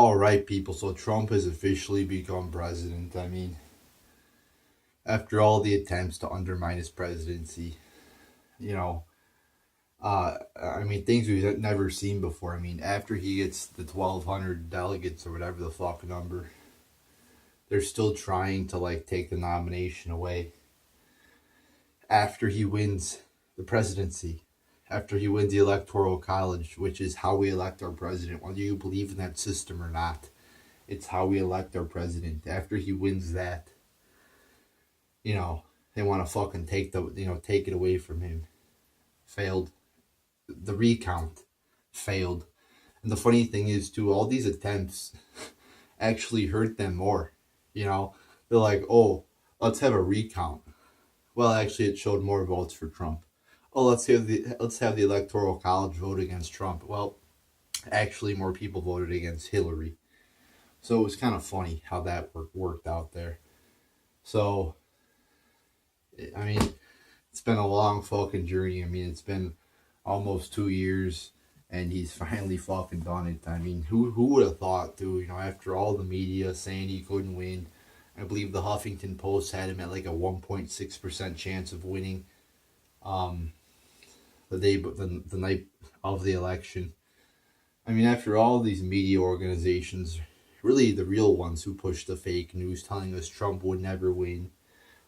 All right, people. So Trump has officially become president. I mean, after all the attempts to undermine his presidency, you know, I mean, things we've never seen before. I mean, after he gets the 1,200 delegates or whatever the fuck number, they're still trying to like take the nomination away. After he wins the presidency, after he wins the electoral college, which is how we elect our president, whether you believe in that system or not, it's how we elect our president. After he wins that, you know, they want to fucking take it away from him. Failed. The recount failed. And the funny thing is, too, all these attempts actually hurt them more. You know, they're like, oh, let's have a recount. Well, actually, it showed more votes for Trump. Oh, let's have the electoral college vote against Trump. Well, actually, more people voted against Hillary. So it was kind of funny how that worked out there. So, I mean, it's been a long fucking journey. I mean, it's been almost 2 years, and he's finally fucking done it. I mean, who would have thought, dude? You know, after all the media saying he couldn't win, I believe the Huffington Post had him at like a 1.6% chance of winning. Um, the night of the election. I mean, after all these media organizations, really the real ones who pushed the fake news, telling us Trump would never win.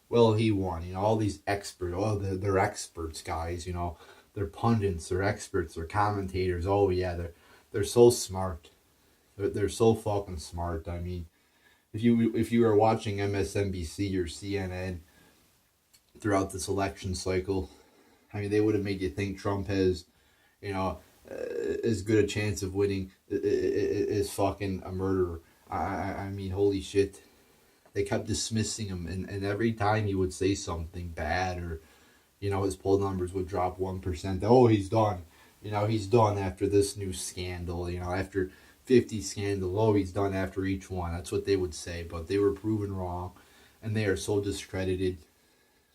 Well, he won. You know, all these experts. Oh, they're experts, guys. You know, they're pundits, they're experts, they're commentators. Oh yeah, they're so smart. They're so fucking smart. I mean, if you were watching MSNBC or CNN throughout this election cycle, I mean, they would have made you think Trump has, you know, as good a chance of winning is fucking a murderer. I mean, holy shit. They kept dismissing him, and every time he would say something bad or, you know, his poll numbers would drop 1%. Oh, he's done. You know, he's done after this new scandal. You know, after 50 scandal. Oh, he's done after each one. That's what they would say, but they were proven wrong, and they are so discredited.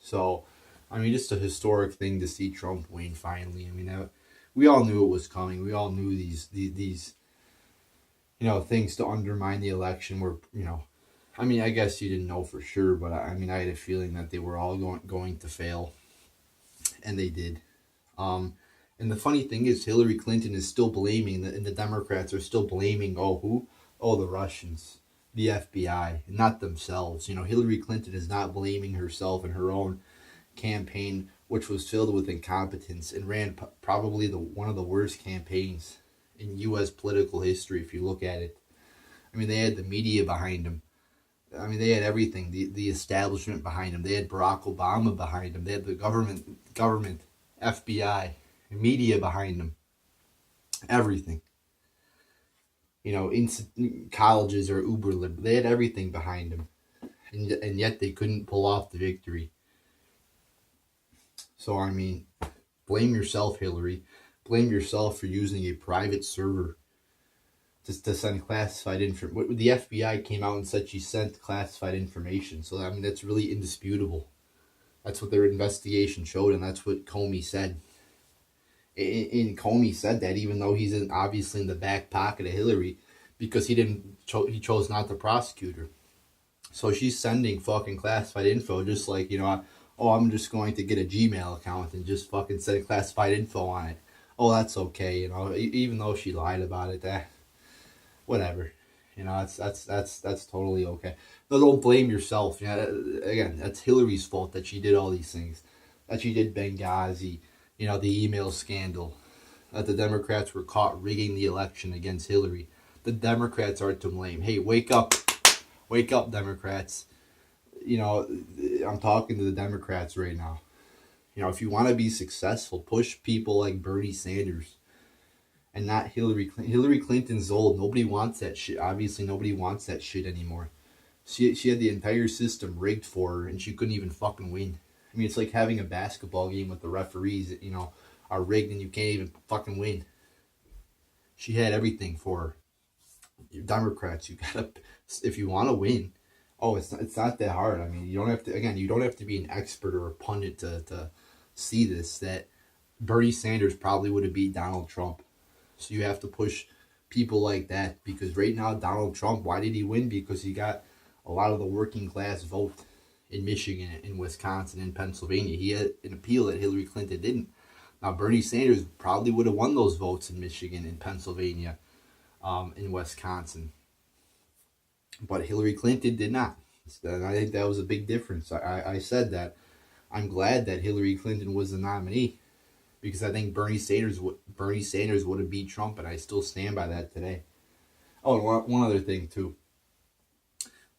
So, I mean, just a historic thing to see Trump win finally. I mean, we all knew it was coming. We all knew these you know, things to undermine the election were, you know, I mean, I guess you didn't know for sure, but I mean, I had a feeling that they were all going to fail, and they did. Um, and the funny thing is, Hillary Clinton is still blaming, and the Democrats are still blaming, oh, who? Oh, the Russians, the FBI, not themselves. You know, Hillary Clinton is not blaming herself and her own campaign, which was filled with incompetence and ran probably one of the worst campaigns in U.S. political history, if you look at it. I mean, they had the media behind them. I mean, they had everything. The establishment behind them. They had Barack Obama behind them. They had the government, FBI, media behind them. Everything. You know, colleges are uber liberal. They had everything behind them, and yet they couldn't pull off the victory. So I mean, blame yourself, Hillary. Blame yourself for using a private server to send classified information. The FBI came out and said she sent classified information. So, I mean, that's really indisputable. That's what their investigation showed, and that's what Comey said. And Comey said that even though he's obviously in the back pocket of Hillary, because he chose not to prosecute her. So she's sending fucking classified info, just like, you know, oh, I'm just going to get a Gmail account and just fucking send classified info on it. Oh, that's okay, you know, even though she lied about it, whatever. You know, that's totally okay. No, don't blame yourself. You know, again, that's Hillary's fault that she did all these things, that she did Benghazi, you know, the email scandal, that the Democrats were caught rigging the election against Hillary. The Democrats are to blame. Hey, wake up, Democrats. You know, I'm talking to the Democrats right now. You know, if you want to be successful, push people like Bernie Sanders and not Hillary Clinton. Hillary Clinton's old. Nobody wants that shit. Obviously, nobody wants that shit anymore. She had the entire system rigged for her, and she couldn't even fucking win. I mean, it's like having a basketball game with the referees that, you know, are rigged and you can't even fucking win. She had everything for her. You Democrats, you gotta, if you want to win, oh, it's not that hard. I mean, you don't have to be an expert or a pundit to see this, that Bernie Sanders probably would have beat Donald Trump. So you have to push people like that, because right now Donald Trump, why did he win? Because he got a lot of the working class vote in Michigan, in Wisconsin, in Pennsylvania. He had an appeal that Hillary Clinton didn't. Now Bernie Sanders probably would have won those votes in Michigan, in Pennsylvania, in Wisconsin, but Hillary Clinton did not. And I think that was a big difference. I said that I'm glad that Hillary Clinton was the nominee, because I think Bernie Sanders would have beat Trump, and I still stand by that today. Oh, and one other thing too.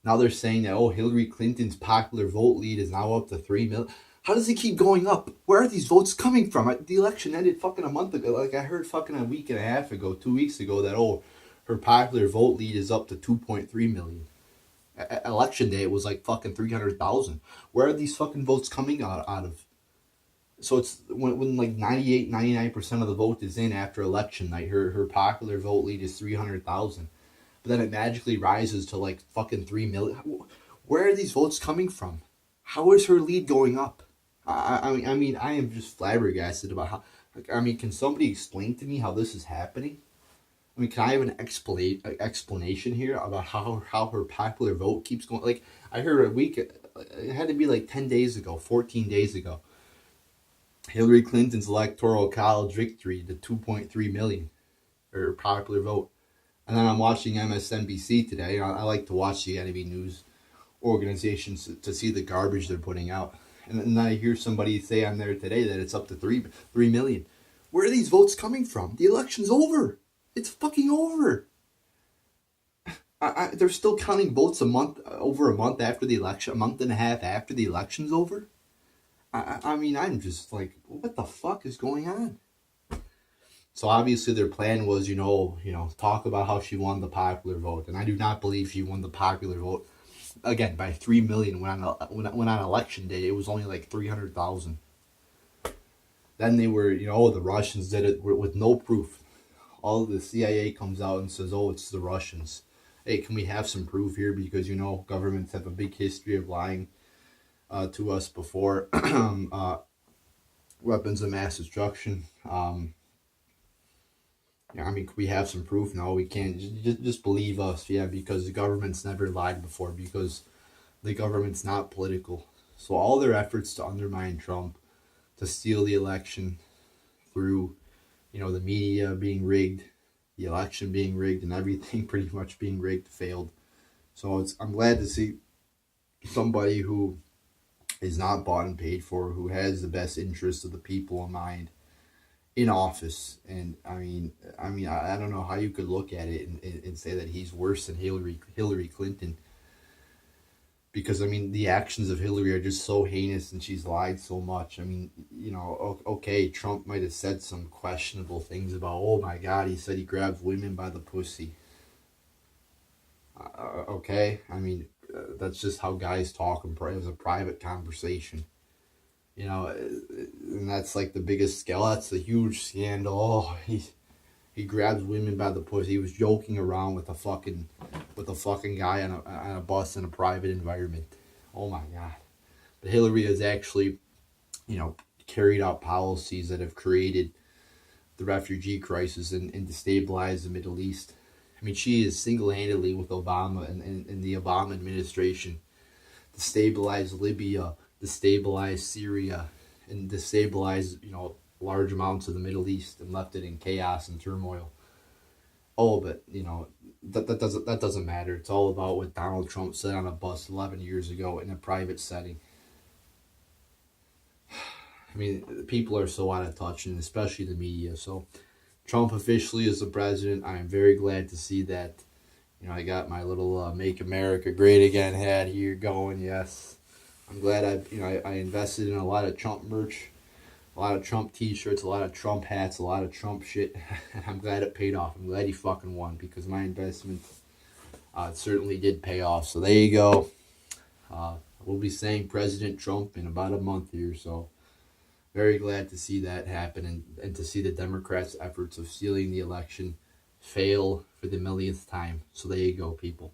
Now they're saying that, oh, Hillary Clinton's popular vote lead is now up to 3 million. How does it keep going up? Where are these votes coming from? The election ended fucking a month ago. Like, I heard fucking a week and a half ago, 2 weeks ago, that, oh, her popular vote lead is up to 2.3 million. Election day, it was like fucking 300,000. Where are these fucking votes coming out of? So it's when like 98, 99% of the vote is in after election night, her popular vote lead is 300,000. But then it magically rises to like fucking 3 million. Where are these votes coming from? How is her lead going up? I mean, I am just flabbergasted about how. I mean, can somebody explain to me how this is happening? I mean, can I have an explanation here about how her popular vote keeps going? Like, I heard it had to be like 10 days ago, 14 days ago. Hillary Clinton's electoral college victory, the 2.3 million, her popular vote. And then I'm watching MSNBC today. I like to watch the enemy news organizations to see the garbage they're putting out. And then I hear somebody say on there today that it's up to 3 million. Where are these votes coming from? The election's over. It's fucking over. They're still counting votes over a month after the election, a month and a half after the election's over. I mean, I'm just like, what the fuck is going on? So obviously their plan was, talk about how she won the popular vote, and I do not believe she won the popular vote. Again, by 3 million when on election day, it was only like 300,000. Then they were, the Russians did it with no proof. All of the CIA comes out and says, oh, it's the Russians. Hey, can we have some proof here? Because, governments have a big history of lying to us before. Weapons of mass destruction. I mean, can we have some proof? No, we can't. Just believe us. Yeah, because the government's never lied before, because the government's not political. So all their efforts to undermine Trump, to steal the election through, the media being rigged, the election being rigged, and everything pretty much being rigged, failed. So I'm glad to see somebody who is not bought and paid for, who has the best interest of the people in mind, in office. And I mean, I don't know how you could look at it and say that he's worse than Hillary Clinton. Because, I mean, the actions of Hillary are just so heinous, and she's lied so much. I mean, okay, Trump might have said some questionable things about, oh my God, he said he grabs women by the pussy. Okay, I mean, that's just how guys talk. It was a private conversation. And that's like the biggest scandal. That's a huge scandal. Oh, he grabs women by the pussy. He was joking around with a fucking guy on a bus in a private environment. Oh my God. But Hillary has actually, carried out policies that have created the refugee crisis and destabilized the Middle East. I mean, she is single-handedly, with Obama and the Obama administration, destabilized Libya, destabilized Syria, and destabilized, large amounts of the Middle East, and left it in chaos and turmoil. Oh, but that doesn't matter. It's all about what Donald Trump said on a bus 11 years ago in a private setting. I mean, people are so out of touch, and especially the media. So Trump officially is the president. I am very glad to see that. I got my little Make America Great Again hat here going. Yes, I'm glad I invested in a lot of Trump merch, a lot of Trump t-shirts, a lot of Trump hats, a lot of Trump shit. And I'm glad it paid off. I'm glad he fucking won, because my investment certainly did pay off. So there you go. We'll be saying President Trump in about a month here. So very glad to see that happen, and to see the Democrats' efforts of stealing the election fail for the millionth time. So there you go, people.